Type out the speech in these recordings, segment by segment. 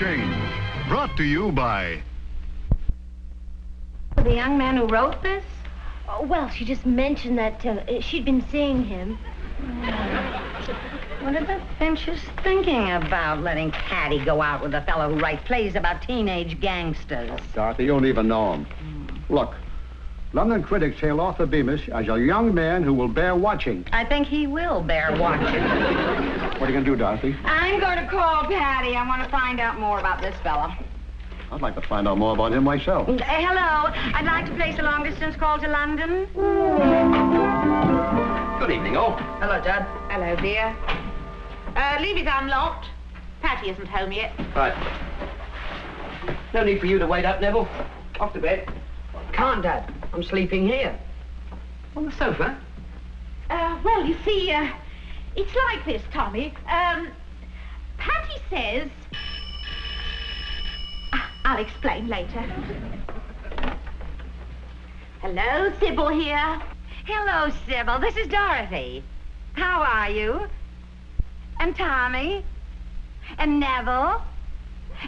Change. Brought to you by... The young man who wrote this? Oh, well, she just mentioned that she'd been seeing him. What are the Finches thinking about, letting Patty go out with a fellow who writes plays about teenage gangsters? Dorothy, you don't even know him. Look, London critics hail Arthur Beamish as a young man who will bear watching. I think he will bear watching. What are you going to do, Dorothy? I'm going to call Patty. I want to find out more about this fella. I'd like to find out more about him myself. Hello. I'd like to place a long-distance call to London. Good evening, all. Hello, Dad. Hello, dear. Leave it unlocked. Patty isn't home yet. Right. No need for you to wait up, Neville. Off to bed. Can't, Dad. I'm sleeping here. On the sofa? Well, you see, it's like this, Tommy. Patty says... I'll explain later. Hello, Sybil here. Hello, Sybil. This is Dorothy. How are you? And Tommy? And Neville?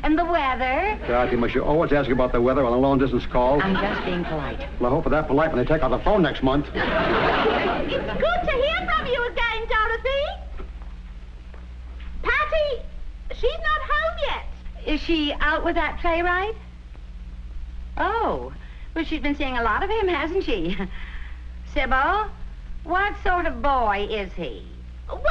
And the weather? Dorothy, must you always ask about the weather on a long-distance call? I'm just being polite. Well, I hope for that polite when they take out the phone next month. It's good to hear from you again, Dorothy. Patty, she's not home yet. Is she out with that playwright? Oh, well, she's been seeing a lot of him, hasn't she? Sybil, what sort of boy is he? Well,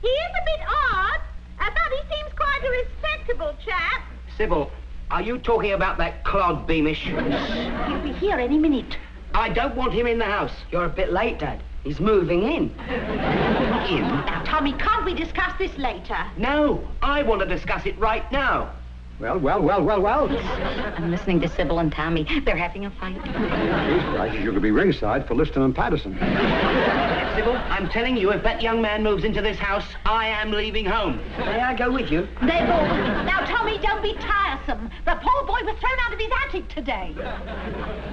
he is a bit odd, but he seems quite a respectable chap. Sybil, are you talking about that clod, Beamish? He'll be here any minute. I don't want him in the house. You're a bit late, Dad. He's moving in. In? Now, Tommy, can't we discuss this later? No, I want to discuss it right now. Well. I'm listening to Sybil and Tommy. They're having a fight. I think you could be ringside for Liston and Patterson. Sybil, I'm telling you, if that young man moves into this house, I am leaving home. May I go with you? They both. Now, Tommy, don't be tiresome. The poor boy was thrown out of his attic today.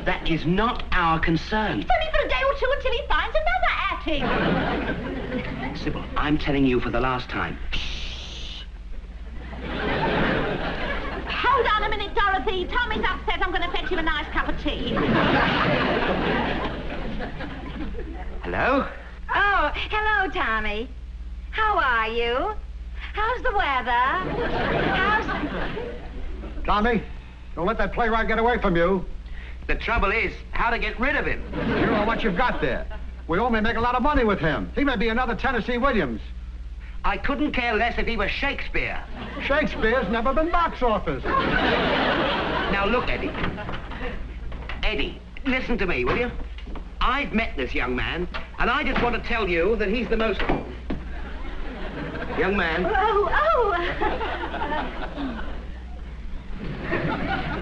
That is not our concern. It's only for a day or two until he finds another attic. Sybil, I'm telling you for the last time. Hold on a minute, Dorothy. Tommy's upset. I'm going to fetch him a nice cup of tea. Hello? Oh, hello, Tommy. How are you? How's the weather? Tommy, don't let that playwright get away from you. The trouble is, how to get rid of him. You know what you've got there. We all may make a lot of money with him. He may be another Tennessee Williams. I couldn't care less if he was Shakespeare. Shakespeare's never been box office. Now look, Eddie. Eddie, listen to me, will you? I've met this young man, and I just want to tell you that he's the most... Young man. Oh.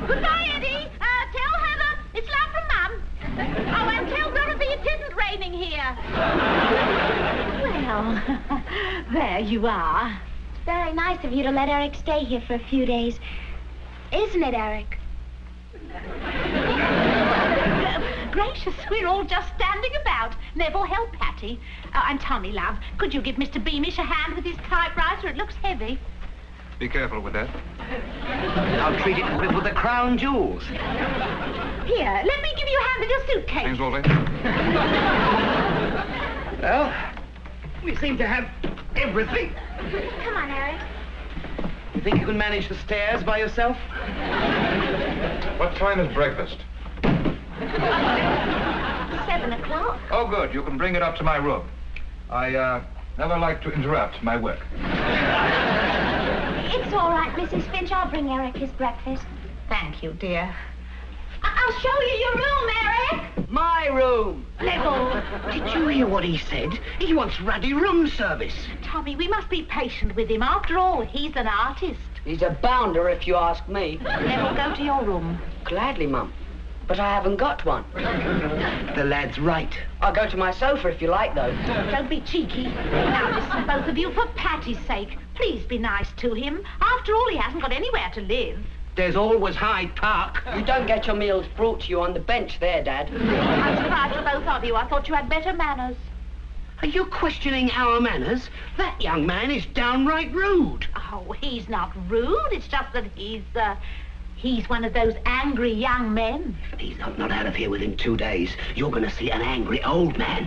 Goodbye, Eddie. Tell Heather it's love from Mum. Oh, and tell Dorothy it isn't raining here. Well, There you are. it's very nice of you to let Eric stay here for a few days. Isn't it, Eric? Gracious, we're all just standing about. Neville, help Patty. And Tommy, love, could you give Mr. Beamish a hand with his typewriter? It looks heavy. Be careful with that. I'll treat it with the crown jewels. Here, let me give you a hand with your suitcase. Thanks, Wolfie. Well, we seem to have everything. Come on, Eric. You think you can manage the stairs by yourself? What time is breakfast? 7 o'clock. Oh, good. You can bring it up to my room. I, never like to interrupt my work. It's all right, Mrs. Finch. I'll bring Eric his breakfast. Thank you, dear. I'll show you your room, Eric. My room. Neville. Did you hear what he said? He wants ruddy room service. Tommy, we must be patient with him. After all, he's an artist. He's a bounder, if you ask me. Neville, go to your room. Gladly, Mum. But I haven't got one. The lad's right. I'll go to my sofa if you like, though. Don't be cheeky. Now listen, both of you, for Patty's sake, please be nice to him. After all, he hasn't got anywhere to live. There's always Hyde Park. You don't get your meals brought to you on the bench there, Dad. I'm surprised for both of you. I thought you had better manners. Are you questioning our manners? That young man is downright rude. Oh, he's not rude. It's just that he's one of those angry young men. If he's not out of here within 2 days, you're going to see an angry old man.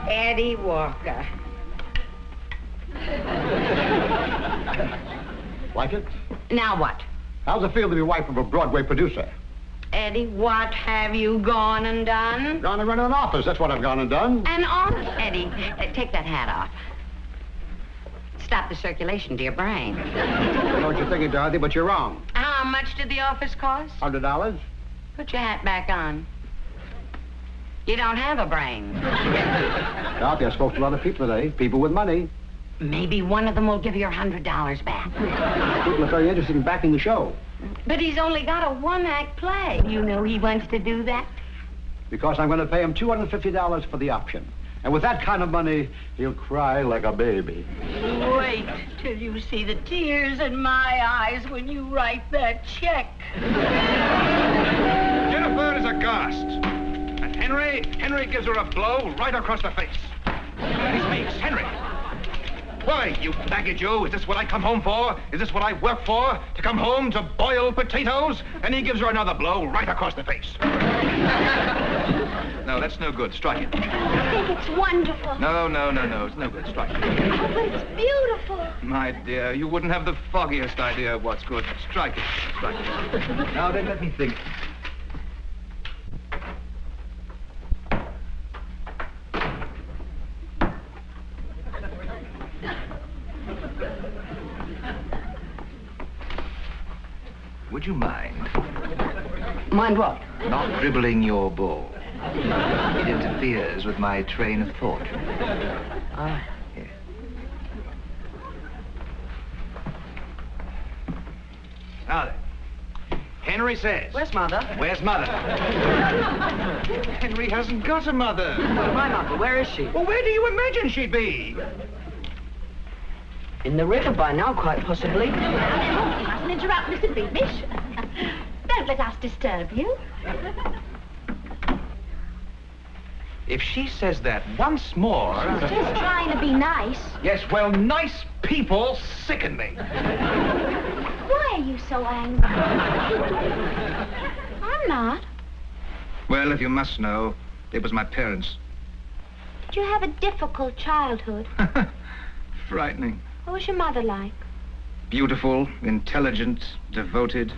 Eddie Walker. Like it? Now what? How's it feel to be wife of a Broadway producer? Eddie, what have you gone and done? Gone and run an office, that's what I've gone and done. An office, Eddie. Take that hat off. Stop the circulation to your brain. I know what you're thinking, Dorothy, but you're wrong. How much did the office cost? $100? Put your hat back on. You don't have a brain. Dorothy, I spoke to a lot of people today, people with money. Maybe one of them will give you your $100 back. People are very interested in backing the show. But he's only got a one-act play. You know he wants to do that? Because I'm going to pay him $250 for the option. And with that kind of money, he'll cry like a baby. Wait till you see the tears in my eyes when you write that check. Jennifer is aghast. And Henry gives her a blow right across the face. He speaks. Henry. Why, you baggage you, is this what I come home for? Is this what I work for? To come home to boil potatoes? And he gives her another blow right across the face. No, that's no good. Strike it. I think it's wonderful. No, it's no good. Strike it. Oh, but it's beautiful. My dear, you wouldn't have the foggiest idea of what's good. Strike it. Strike it. Now then, let me think. Would you mind Mind what? not dribbling your ball? It interferes with my train of thought. Yes. Now then, Henry says... Where's Mother? Where's Mother? Henry hasn't got a mother. My mother, where is she? Well, where do you imagine she'd be? In the river by now, quite possibly. You mustn't interrupt, Mr. Beamish. Don't let us disturb you. If she says that once more... Just trying to be nice. Yes, well, nice people sicken me. Why are you so angry? I'm not. Well, if you must know, it was my parents. Did you have a difficult childhood? Frightening. What was your mother like? Beautiful, intelligent, devoted,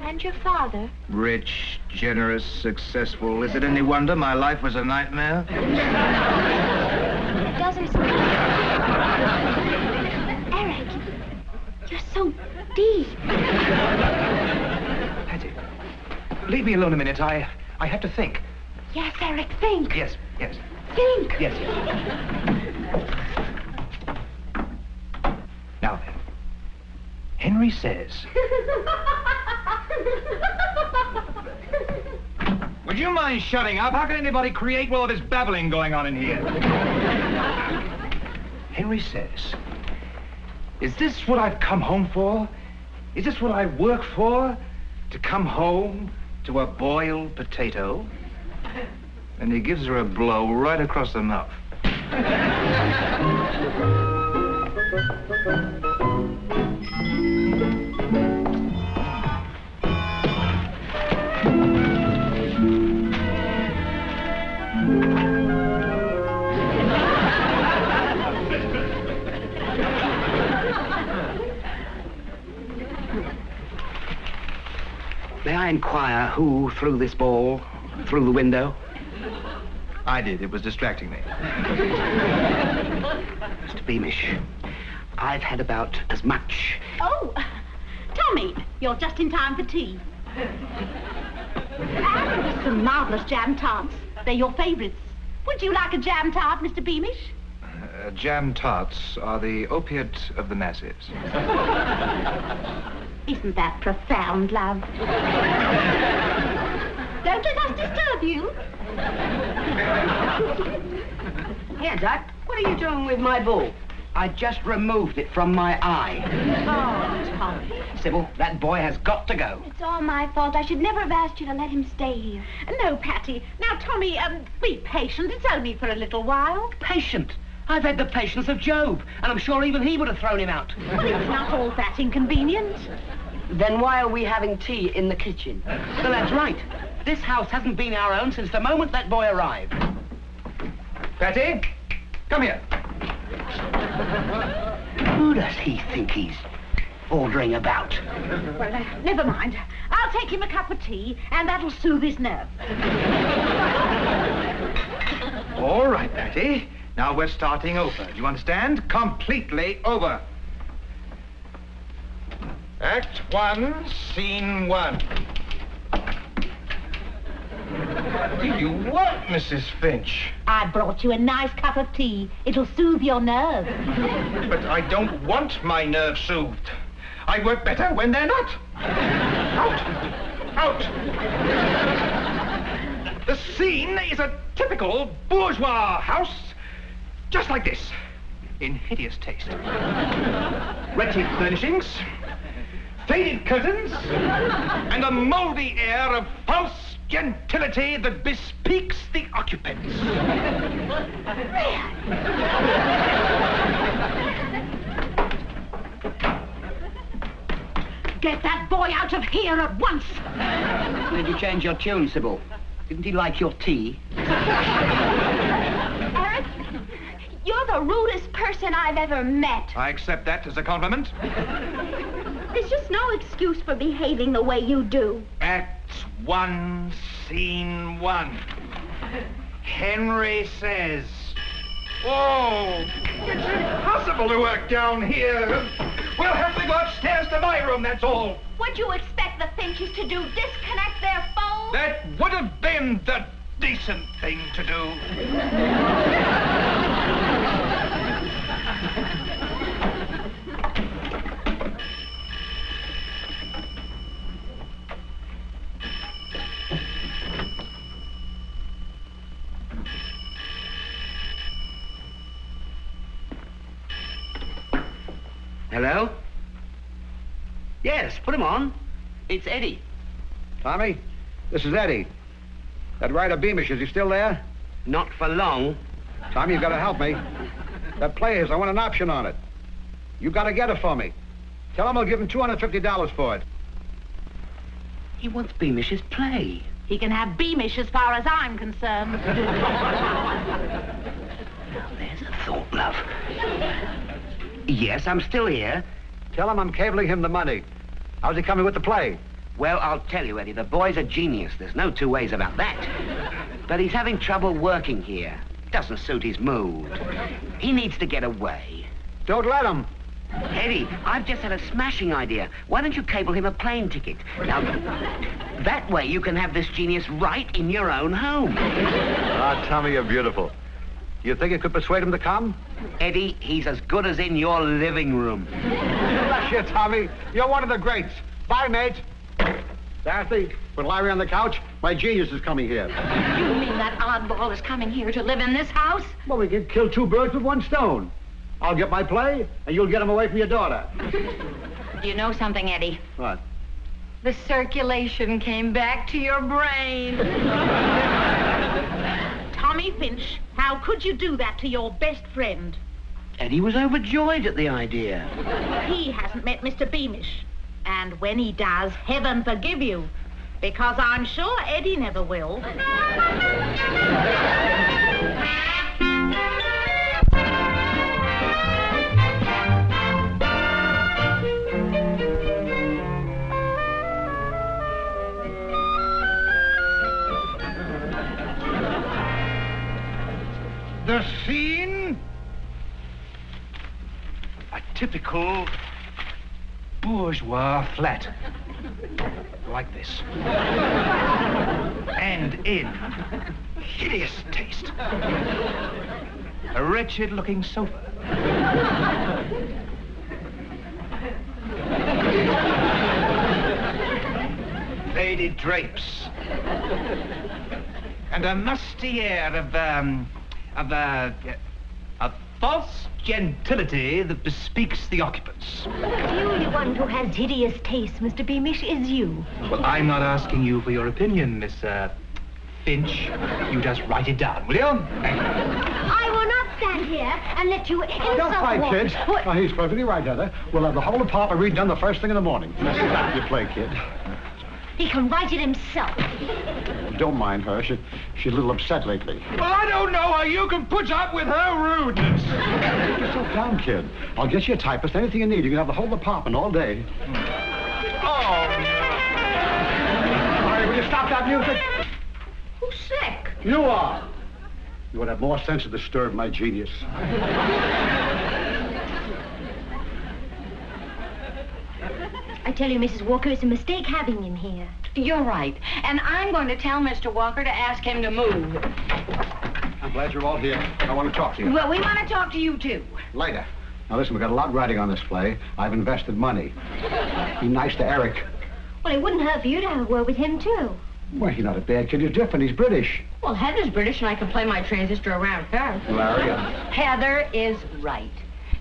And your father? rich, generous, successful. Is it any wonder my life was a nightmare? It doesn't... Eric, you're so deep. Patty, leave me alone a minute. I have to think. Yes, Eric, think. Yes. Think. Yes. Now then, Henry says... Would you mind shutting up? How can anybody create with all this babbling going on in here? Henry says, is this what I've come home for? Is this what I work for? To come home to a boiled potato? And he gives her a blow right across the mouth. May I inquire who threw this ball through the window? I did. It was distracting me. Mr. Beamish, I've had about as much. Oh, Tommy, you're just in time for tea. And some marvelous jam tarts. They're your favorites. Would you like a jam tart, Mr. Beamish? Jam tarts are the opiate of the masses. Isn't that profound, love? Don't let us disturb you. Here, Doc. What are you doing with my ball? I just removed it from my eye. Oh, Tommy. Sybil, that boy has got to go. It's all my fault. I should never have asked you to let him stay here. No, Patty. Now, Tommy, be patient. It's only for a little while. Patient. I've had the patience of Job, and I'm sure even he would have thrown him out. Well, it's not all that inconvenient. Then why are we having tea in the kitchen? Well, that's right. This house hasn't been our own since the moment that boy arrived. Patty, come here. Who does he think he's ordering about? Well, never mind. I'll take him a cup of tea, and that'll soothe his nerves. All right, Patty. Now we're starting over. Do you understand? Completely over. Act 1, Scene 1. What do you want, Mrs. Finch? I brought you a nice cup of tea. It'll soothe your nerves. But I don't want my nerves soothed. I work better when they're not. Out! Out! The scene is a typical bourgeois house, just like this, in hideous taste. Wretched furnishings, faded curtains, and a moldy air of false gentility that bespeaks the occupants. Get that boy out of here at once. Did you change your tune, Sybil? Didn't he like your tea? Eric, you're the rudest person I've ever met. I accept that as a compliment. There's just no excuse for behaving the way you do. Act 1, Scene 1. Henry says, "Oh, it's impossible to work down here. We'll have to go upstairs to my room, that's all." What do you expect the Finches to do? Disconnect their phones? That would have been the decent thing to do. Hello? Yes, put him on. It's Eddie. Tommy, this is Eddie. That writer Beamish, is he still there? Not for long. Tommy, you've got to help me. That play is, I want an option on it. You've got to get it for me. Tell him I'll give him $250 for it. He wants Beamish's play. He can have Beamish as far as I'm concerned. Now, there's a thought, love. Yes, I'm still here. Tell him I'm cabling him the money. How's he coming with the play? Well, I'll tell you, Eddie, the boy's a genius. There's no two ways about that. But he's having trouble working here. Doesn't suit his mood. He needs to get away. Don't let him. Eddie, I've just had a smashing idea. Why don't you cable him a plane ticket? Now, that way you can have this genius right in your own home. Ah, Tommy, you're beautiful. You think you could persuade him to come? Eddie, he's as good as in your living room. Bless you, Tommy. You're one of the greats. Bye, mate. Dorothy, put Larry on the couch. My genius is coming here. You mean that oddball is coming here to live in this house? Well, we can kill two birds with one stone. I'll get my play, and you'll get him away from your daughter. You know something, Eddie? What? The circulation came back to your brain. Tommy Finch, how could you do that to your best friend? Eddie was overjoyed at the idea. He hasn't met Mr. Beamish. And when he does, heaven forgive you. Because I'm sure Eddie never will. The scene? A typical bourgeois flat. Like this. And in hideous taste. A wretched-looking sofa. Faded drapes. And a musty air of false gentility that bespeaks the occupants. The only one who has hideous taste, Mr. Beamish, is you. Well, I'm not asking you for your opinion, Miss, Finch. You just write it down, will you? I will not stand here and let you insult Don't fight, Walker. kids. Oh, he's perfectly right, Heather. We'll have the whole apartment redone the first thing in the morning. That's back you play, kid. He can write it himself. Don't mind her. She's a little upset lately. Well, I don't know how you can put up with her rudeness. Get yourself down, kid. I'll get you a typist, anything you need. You can have the whole apartment all day. Oh, All right, will you stop that music? Who's sick? You are. You would have more sense to disturb my genius. I tell you, Mrs. Walker, it's a mistake having him here. You're right. And I'm going to tell Mr. Walker to ask him to move. I'm glad you're all here. I want to talk to you. Well, we want to talk to you, too. Later. Now, listen, we've got a lot riding on this play. I've invested money. Be nice to Eric. Well, it wouldn't hurt for you to have a word with him, too. Well, he's not a bad kid. He's different. He's British. Well, Heather's British, and I can play my transistor around her. Larry, Heather is right.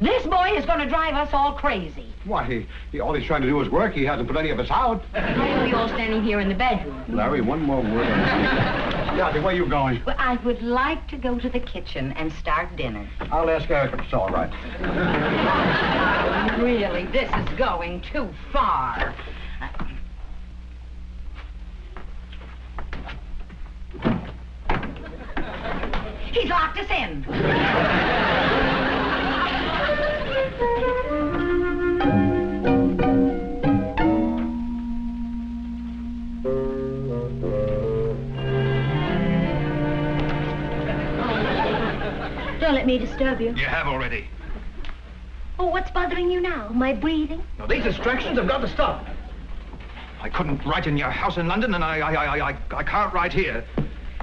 This boy is going to drive us all crazy. why, all he's trying to do is work. He hasn't put any of us out. Why are you all standing here in the bedroom? Larry, one more word. Kathy, where are you going? Well, I would like to go to the kitchen and start dinner. I'll ask Eric if it's all right. Really, this is going too far. He's locked us in. Don't let me disturb you. You have already. Oh, what's bothering you now? My breathing? Now, these distractions have got to stop. I couldn't write in your house in London, and I can't write here.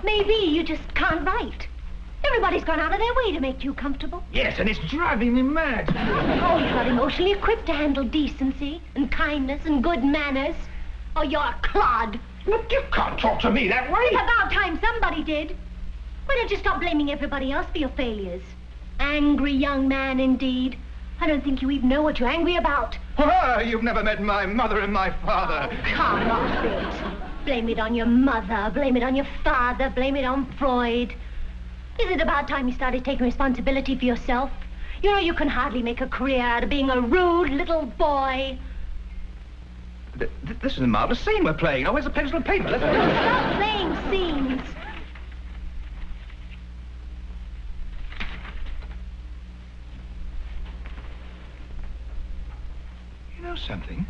Maybe you just can't write. Everybody's gone out of their way to make you comfortable. Yes, and it's driving me mad. Oh, you're not emotionally equipped to handle decency and kindness and good manners. Oh, you're a clod. Look, you can't talk to me that way. It's about time somebody did. Why don't you stop blaming everybody else for your failures? Angry young man, indeed. I don't think you even know what you're angry about. Ah, you've never met my mother and my father. Come off it. Blame it on your mother, blame it on your father, blame it on Freud. Is it about time you started taking responsibility for yourself? You know you can hardly make a career out of being a rude little boy. This is a marvelous scene we're playing. Now, where's the pencil and paper? Let's go. Stop playing scenes. You know something?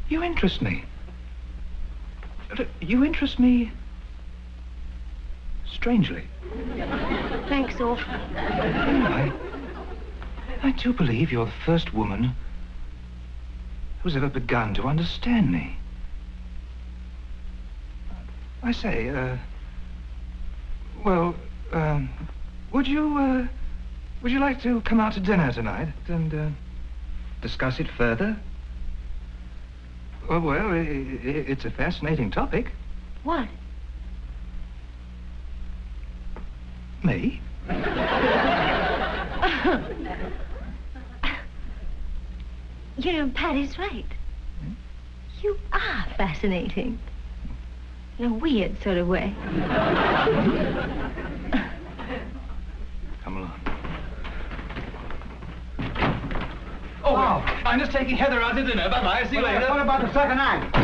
You interest me. You interest me strangely. Thanks, awful. I do believe you're the first woman who's ever begun to understand me. I say, would you like to come out to dinner tonight and, discuss it further? Well, it's a fascinating topic. What? Me? You know, Patty's right. You are fascinating. In a weird sort of way. Come along. Oh, wow. I'm just taking Heather out to dinner. Bye-bye. See you later. What about the second act?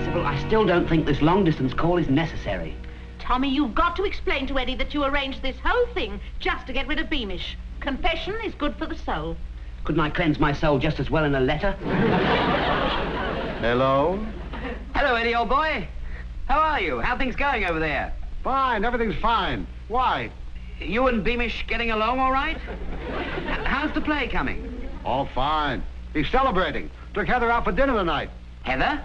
Sybil, I still don't think this long-distance call is necessary. Tommy, you've got to explain to Eddie that you arranged this whole thing just to get rid of Beamish. Confession is good for the soul. Couldn't I cleanse my soul just as well in a letter? Hello? Hello, Eddie, old boy. How are you? How are things going over there? Fine, everything's fine. Why? You and Beamish getting along all right? How's the play coming? All fine. He's celebrating. Took Heather out for dinner tonight. Heather?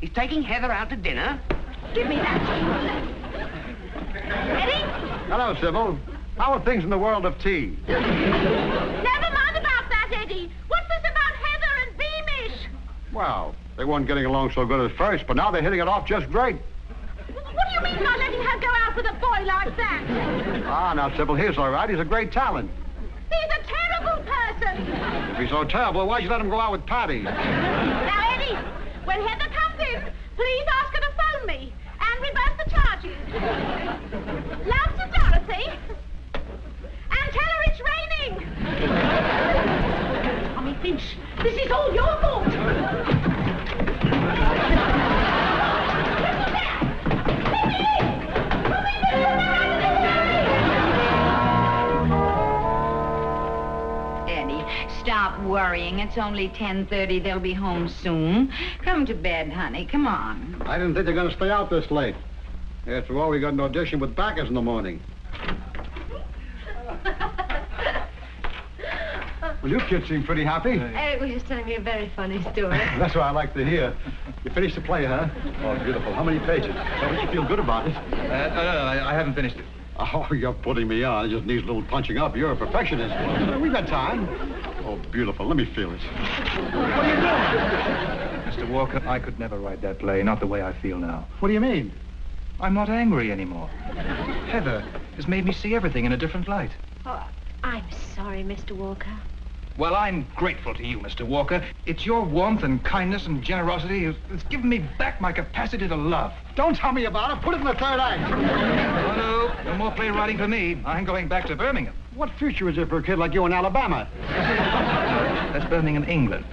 He's taking Heather out to dinner? Give me that. Eddie? Hello, Sybil. How are things in the world of tea? Never mind about that, Eddie. What's this about Heather and Beamish? Well, they weren't getting along so good at first, but now they're hitting it off just great. What do you mean by letting her go out with a boy like that? Ah, now, Sybil, he's all right. He's a great talent. He's a terrible person. If he's so terrible, why'd you let him go out with Patty? Now, Eddie, when Heather comes in, please ask her to phone me and reverse the charges. Love to Dorothy. And tell her it's raining. Tommy Finch, this is all your fault. Eddie, stop worrying. It's only 10:30. They'll be home soon. Come to bed, honey. Come on. I didn't think they're going to stay out this late. After all, we got an audition with Bacchus in the morning. Well, you kids seem pretty happy. Eric was just telling me a very funny story. That's what I like to hear. You finished the play, huh? Oh, beautiful. How many pages? Don't you feel good about it? No, I haven't finished it. Oh, you're putting me on. It just needs a little punching up. You're a perfectionist. We've got time. Oh, beautiful. Let me feel it. What are you doing? Mr. Walker, I could never write that play, not the way I feel now. What do you mean? I'm not angry anymore. Heather has made me see everything in a different light. Oh, I'm sorry, Mr. Walker. Well, I'm grateful to you, Mr. Walker. It's your warmth and kindness and generosity that's given me back my capacity to love. Don't tell me about it. Put it in the third act. Oh, no more playwriting for me. I'm going back to Birmingham. What future is there for a kid like you in Alabama? That's Birmingham, England.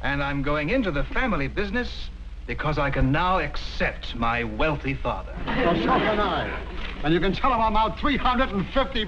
And I'm going into the family business because I can now accept my wealthy father. Well, so can I. And you can tell him I'm out $350.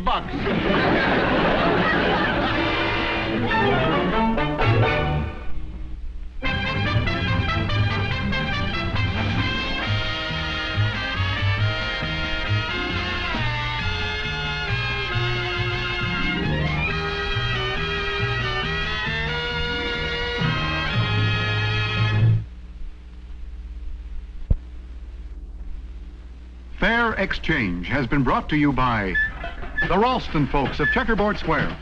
Fair Exchange has been brought to you by the Ralston folks of Checkerboard Square,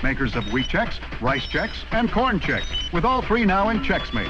makers of wheat checks, rice checks, and corn checks, with all three now in Chex Mix.